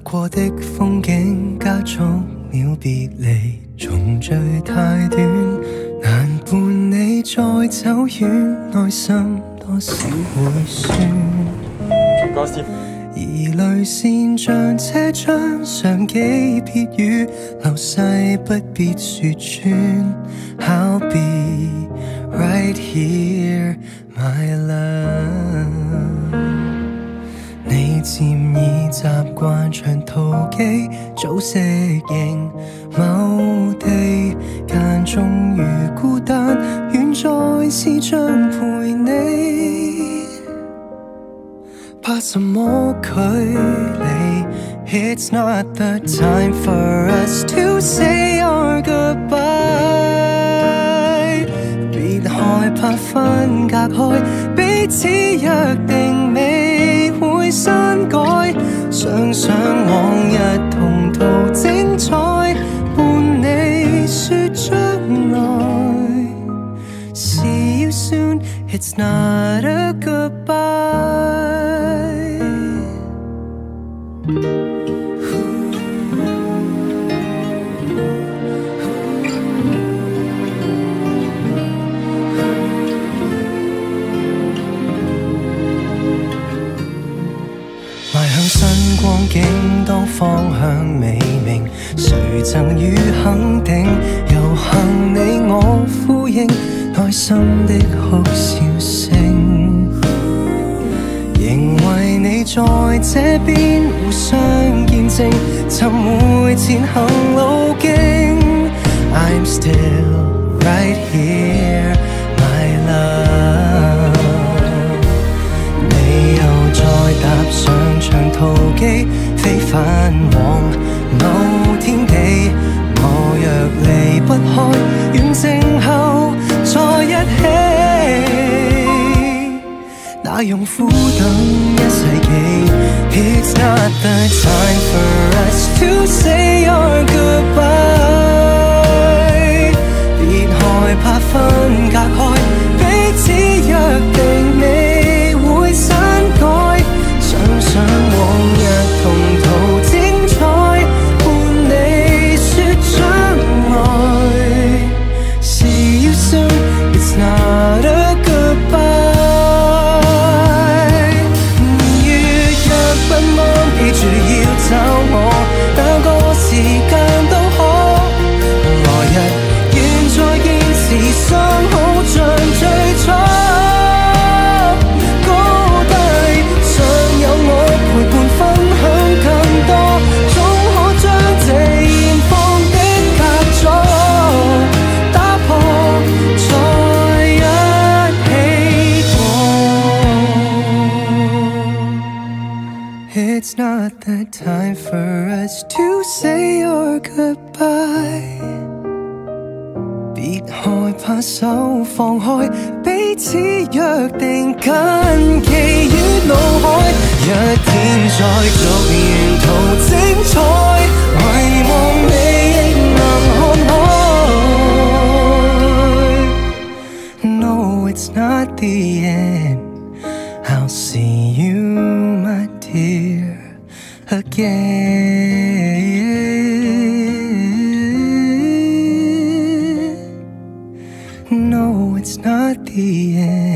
過的風景加速了別離，重聚太短，難伴你再走遠，內心多少會酸。而淚腺像這張相機撇語，流逝不必說穿。I'll be right here, my love。你漸已習慣長途機，早適應某地，間中遇孤單，遠在視像陪你。怕什麼距離 ？It's not the time for us to say our goodbye。別害怕分隔開，彼此約定未會刪改。想想往日同途精彩，伴你說將來。See you soon, it's not a goodbye。邁向新光景，當方向未明，誰贈予肯定？又幸你我呼應內心的哭笑聲，仍為你在這邊互相見證，尋回前行路徑。I'm still right here, my love。你又再踏上長途機，飛返往某天地。我若離不開，遠征後再一起，那用苦等一世紀。It's not the time for us to say our goodbye。別害怕分隔開，彼此約定未會刪改。想想往日同途精彩，伴你說將來。See you soon, it's not a goodbye。如若不安，記住要找我，哪個時間都可。來日願再見時，相好像最初。高低尚有我陪伴分享更多，總可將這現況的隔阻打破，再一起過。It's not the time for us to say our goodbye。別害怕手放開，彼此約定緊記於腦海。一天再續沿途精彩，遺忘你亦能看開。No, it's not the end. I'll see you, my dear, again. No, it's not the end.